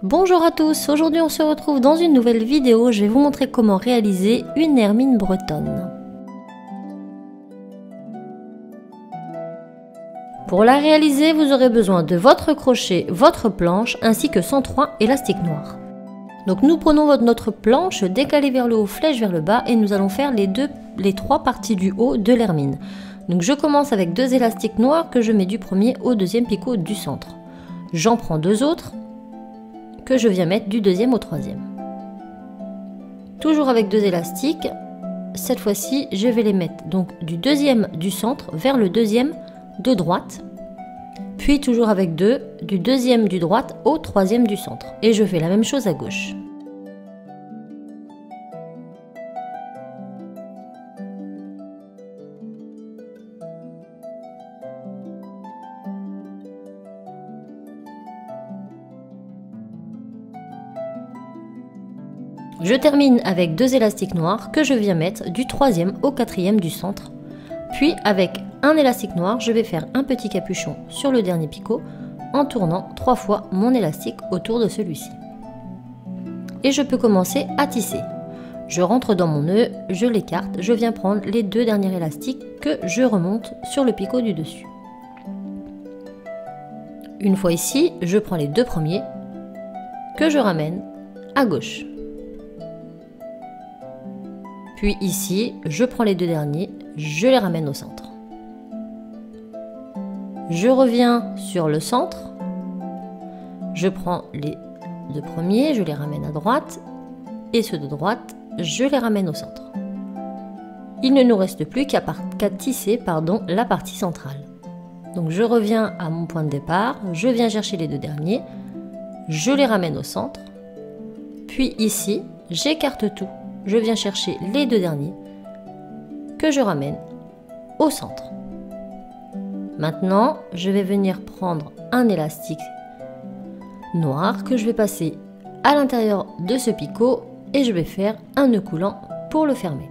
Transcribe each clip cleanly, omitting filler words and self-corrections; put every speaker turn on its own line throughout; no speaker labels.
Bonjour à tous, aujourd'hui on se retrouve dans une nouvelle vidéo, je vais vous montrer comment réaliser une hermine bretonne. Pour la réaliser, vous aurez besoin de votre crochet, votre planche ainsi que 103 élastiques noirs. Donc nous prenons notre planche décalée vers le haut, flèche vers le bas et nous allons faire les trois parties du haut de l'hermine. Donc je commence avec 2 élastiques noirs que je mets du premier au deuxième picot du centre. J'en prends 2 autres que je viens mettre du deuxième au troisième. Toujours avec 2 élastiques, cette fois-ci je vais les mettre donc du deuxième du centre vers le deuxième de droite, puis toujours avec 2 du deuxième du droite au troisième du centre, et je fais la même chose à gauche. Je termine avec 2 élastiques noirs que je viens mettre du troisième au quatrième du centre. Puis avec un élastique noir, je vais faire un petit capuchon sur le dernier picot en tournant 3 fois mon élastique autour de celui-ci. Et je peux commencer à tisser. Je rentre dans mon nœud, je l'écarte, je viens prendre les 2 derniers élastiques que je remonte sur le picot du dessus. Une fois ici, je prends les 2 premiers que je ramène à gauche. Puis ici, je prends les 2 derniers, je les ramène au centre. Je reviens sur le centre, je prends les 2 premiers, je les ramène à droite, et ceux de droite, je les ramène au centre. Il ne nous reste plus qu'à tisser la partie centrale. Donc je reviens à mon point de départ, je viens chercher les 2 derniers, je les ramène au centre, puis ici, j'écarte tout. Je viens chercher les 2 derniers que je ramène au centre. Maintenant, je vais venir prendre un élastique noir que je vais passer à l'intérieur de ce picot et je vais faire un nœud coulant pour le fermer.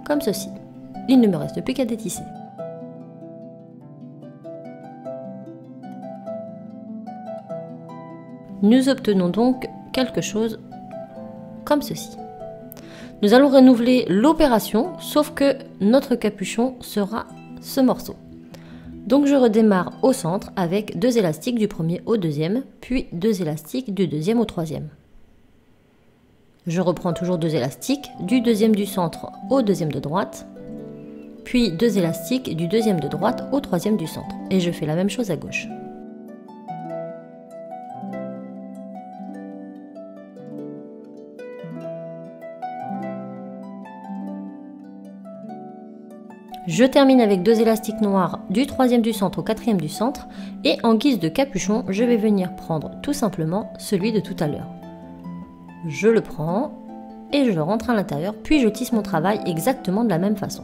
Comme ceci. Il ne me reste plus qu'à détisser. Nous obtenons donc quelque chose comme ceci. Nous allons renouveler l'opération, sauf que notre capuchon sera ce morceau. Donc je redémarre au centre avec 2 élastiques du premier au deuxième, puis 2 élastiques du deuxième au troisième. Je reprends toujours 2 élastiques du deuxième du centre au deuxième de droite, puis 2 élastiques du deuxième de droite au troisième du centre. Et je fais la même chose à gauche. Je termine avec 2 élastiques noirs du troisième du centre au quatrième du centre et en guise de capuchon, je vais venir prendre tout simplement celui de tout à l'heure. Je le prends et je le rentre à l'intérieur, puis je tisse mon travail exactement de la même façon.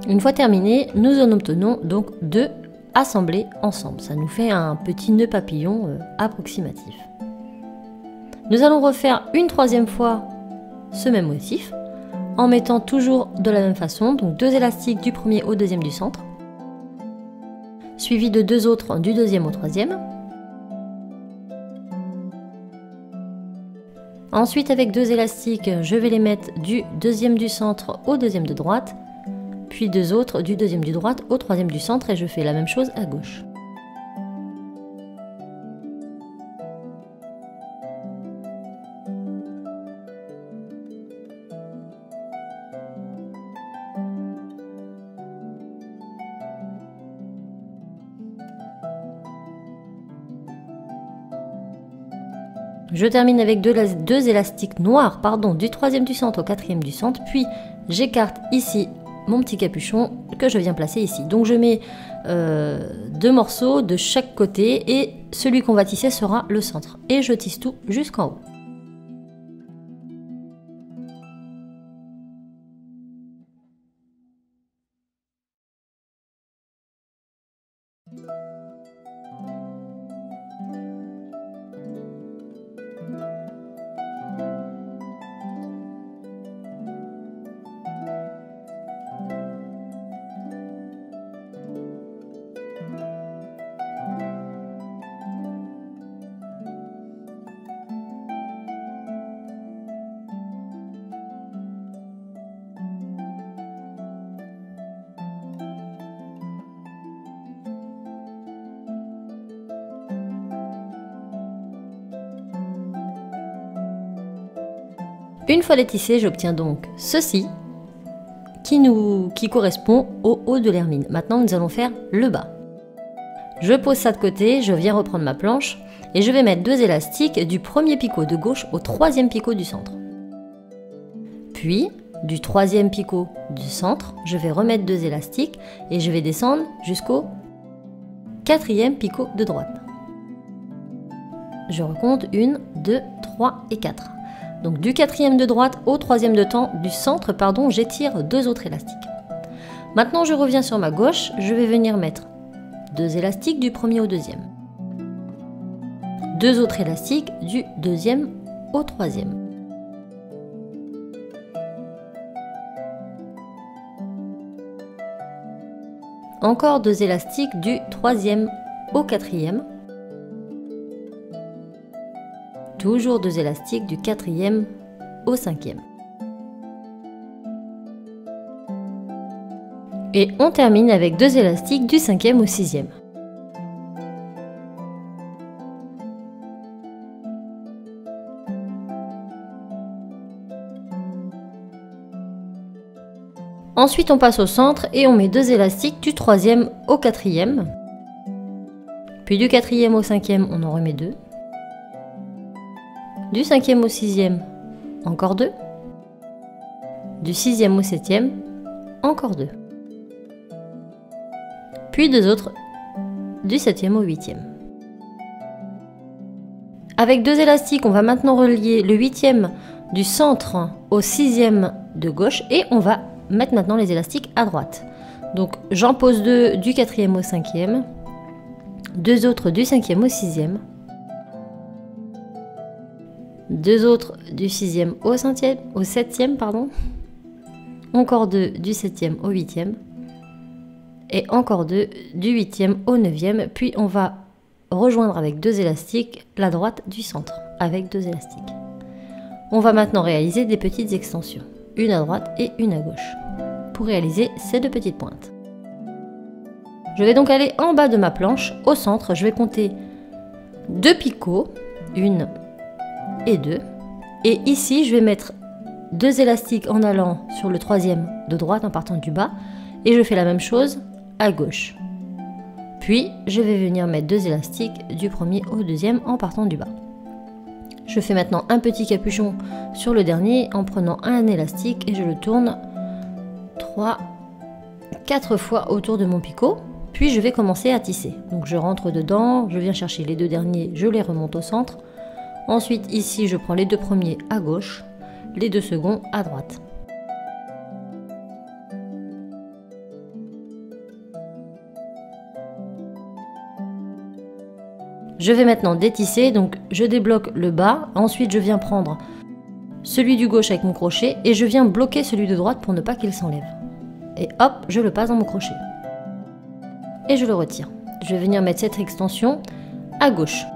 Une fois terminé, nous en obtenons donc 2 assemblés ensemble. Ça nous fait un petit nœud papillon approximatif. Nous allons refaire une 3e fois ce même motif en mettant toujours de la même façon, donc 2 élastiques du premier au deuxième du centre, suivi de 2 autres du deuxième au troisième. Ensuite, avec 2 élastiques, je vais les mettre du deuxième du centre au deuxième de droite, puis 2 autres du deuxième du droite au troisième du centre et je fais la même chose à gauche. Je termine avec deux élastiques noirs du troisième du centre au quatrième du centre, puis j'écarte ici mon petit capuchon que je viens placer ici. Donc je mets 2 morceaux de chaque côté et celui qu'on va tisser sera le centre. Et je tisse tout jusqu'en haut. Une fois les tissés, j'obtiens donc ceci qui correspond au haut de l'hermine. Maintenant, nous allons faire le bas. Je pose ça de côté, je viens reprendre ma planche et je vais mettre 2 élastiques du premier picot de gauche au troisième picot du centre. Puis, du troisième picot du centre, je vais remettre 2 élastiques et je vais descendre jusqu'au quatrième picot de droite. Je recompte 1, 2, 3 et 4. Donc du quatrième de droite au troisième du centre, j'étire 2 autres élastiques. Maintenant je reviens sur ma gauche, je vais venir mettre 2 élastiques du premier au deuxième. 2 autres élastiques du deuxième au troisième. Encore 2 élastiques du troisième au quatrième. Toujours 2 élastiques du quatrième au cinquième. Et on termine avec 2 élastiques du cinquième au sixième. Ensuite, on passe au centre et on met 2 élastiques du troisième au quatrième. Puis du quatrième au cinquième, on en remet 2. Du cinquième au sixième, encore 2. Du sixième au septième, encore 2. Puis 2 autres du septième au huitième. Avec 2 élastiques, on va maintenant relier le huitième du centre au sixième de gauche et on va mettre maintenant les élastiques à droite. Donc j'en pose 2 du quatrième au cinquième, 2 autres du cinquième au sixième, 2 autres du sixième au septième, encore 2 du septième au huitième, et encore 2 du huitième au neuvième, puis on va rejoindre avec 2 élastiques la droite du centre, avec 2 élastiques. On va maintenant réaliser des petites extensions, une à droite et une à gauche, pour réaliser ces 2 petites pointes. Je vais donc aller en bas de ma planche, au centre, je vais compter 2 picots, 1 et 2, et ici je vais mettre 2 élastiques en allant sur le troisième de droite en partant du bas, et je fais la même chose à gauche. Puis je vais venir mettre 2 élastiques du premier au deuxième en partant du bas. Je fais maintenant un petit capuchon sur le dernier en prenant un élastique et je le tourne 4 fois autour de mon picot, puis je vais commencer à tisser. Donc je rentre dedans, je viens chercher les 2 derniers, je les remonte au centre. Ensuite ici je prends les 2 premiers à gauche, les 2 seconds à droite. Je vais maintenant détisser, donc je débloque le bas, ensuite je viens prendre celui du gauche avec mon crochet et je viens bloquer celui de droite pour ne pas qu'il s'enlève. Et hop, je le passe dans mon crochet. Et je le retire. Je vais venir mettre cette extension à gauche.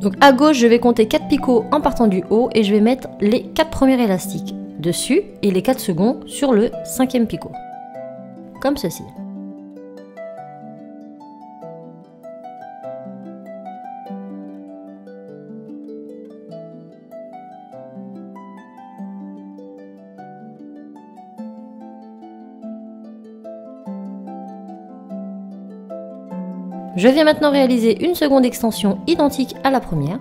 Donc à gauche, je vais compter 4 picots en partant du haut et je vais mettre les 4 premiers élastiques dessus et les 4 seconds sur le 5e picot, comme ceci. Je viens maintenant réaliser une seconde extension identique à la première.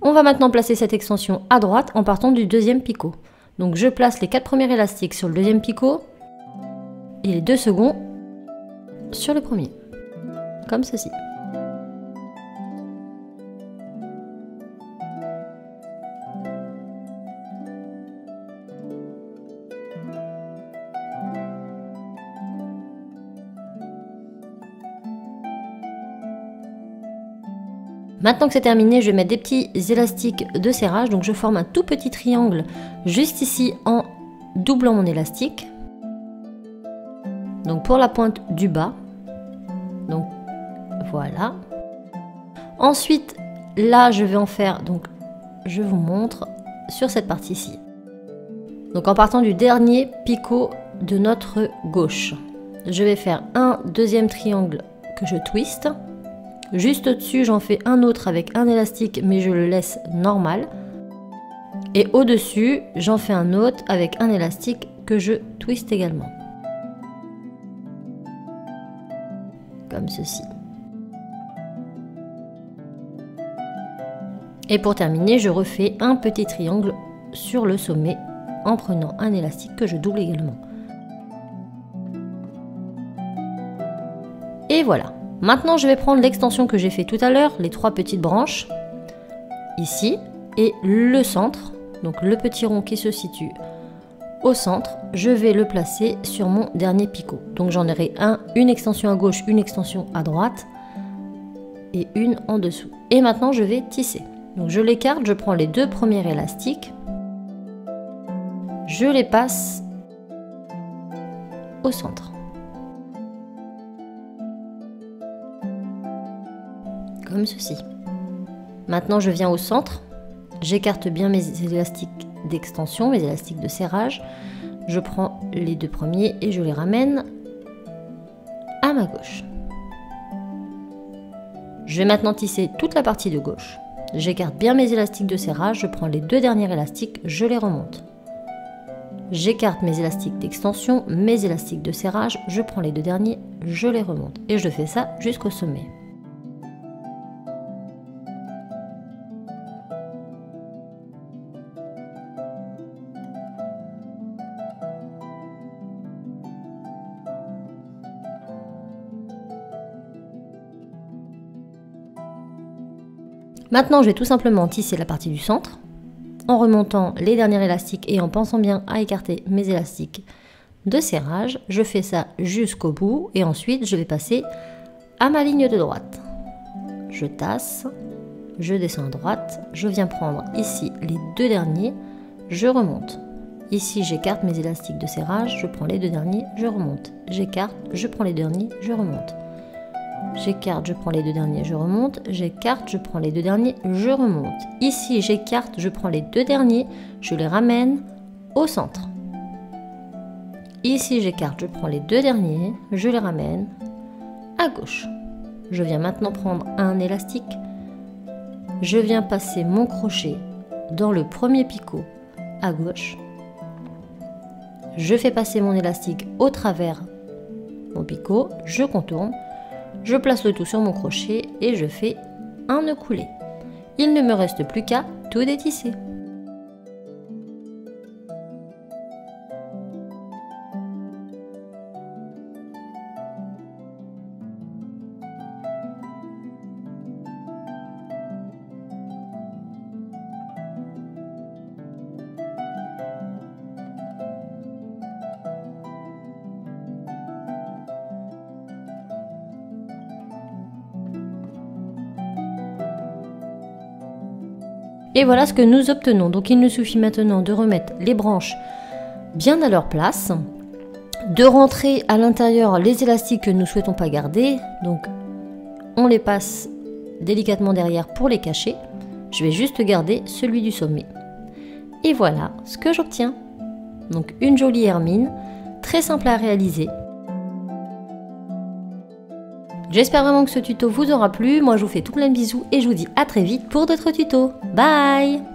On va maintenant placer cette extension à droite en partant du 2e picot. Donc je place les 4 premiers élastiques sur le 2e picot et les 2 seconds sur le premier, comme ceci. Maintenant que c'est terminé, je vais mettre des petits élastiques de serrage. Donc je forme un tout petit triangle juste ici en doublant mon élastique. Donc pour la pointe du bas. Donc voilà. Ensuite, là je vais en faire, donc je vous montre sur cette partie-ci. Donc en partant du dernier picot de notre gauche, je vais faire un deuxième triangle que je twiste. Juste au-dessus, j'en fais un autre avec un élastique, mais je le laisse normal. Et au-dessus, j'en fais un autre avec un élastique que je twiste également. Comme ceci. Et pour terminer, je refais un petit triangle sur le sommet en prenant un élastique que je double également. Et voilà. Maintenant, je vais prendre l'extension que j'ai fait tout à l'heure, les 3 petites branches, ici, et le centre, donc le petit rond qui se situe au centre, je vais le placer sur mon dernier picot. Donc j'en aurai une extension à gauche, une extension à droite, et une en dessous. Et maintenant, je vais tisser. Donc je l'écarte, je prends les 2 premiers élastiques, je les passe au centre. Comme ceci. Maintenant je viens au centre, j'écarte bien mes élastiques d'extension, mes élastiques de serrage, je prends les 2 premiers et je les ramène à ma gauche. Je vais maintenant tisser toute la partie de gauche, j'écarte bien mes élastiques de serrage, je prends les 2 derniers élastiques, je les remonte. J'écarte mes élastiques d'extension, mes élastiques de serrage, je prends les 2 derniers, je les remonte et je fais ça jusqu'au sommet. Maintenant, je vais tout simplement tisser la partie du centre en remontant les derniers élastiques et en pensant bien à écarter mes élastiques de serrage. Je fais ça jusqu'au bout et ensuite je vais passer à ma ligne de droite. Je tasse, je descends à droite, je viens prendre ici les 2 derniers, je remonte. Ici, j'écarte mes élastiques de serrage, je prends les 2 derniers, je remonte. J'écarte, je prends les derniers, je remonte. J'écarte, je prends les 2 derniers, je remonte. J'écarte, je prends les 2 derniers, je remonte. Ici, j'écarte, je prends les 2 derniers, je les ramène au centre. Ici, j'écarte, je prends les 2 derniers, je les ramène à gauche. Je viens maintenant prendre un élastique. Je viens passer mon crochet dans le premier picot à gauche. Je fais passer mon élastique au travers mon picot, je contourne, je place le tout sur mon crochet et je fais un nœud coulé. Il ne me reste plus qu'à tout détisser. Et voilà ce que nous obtenons. Donc il nous suffit maintenant de remettre les branches bien à leur place, de rentrer à l'intérieur les élastiques que nous ne souhaitons pas garder. Donc on les passe délicatement derrière pour les cacher. Je vais juste garder celui du sommet. Et voilà ce que j'obtiens. Donc une jolie hermine, très simple à réaliser. J'espère vraiment que ce tuto vous aura plu. Moi je vous fais tout plein de bisous et je vous dis à très vite pour d'autres tutos. Bye!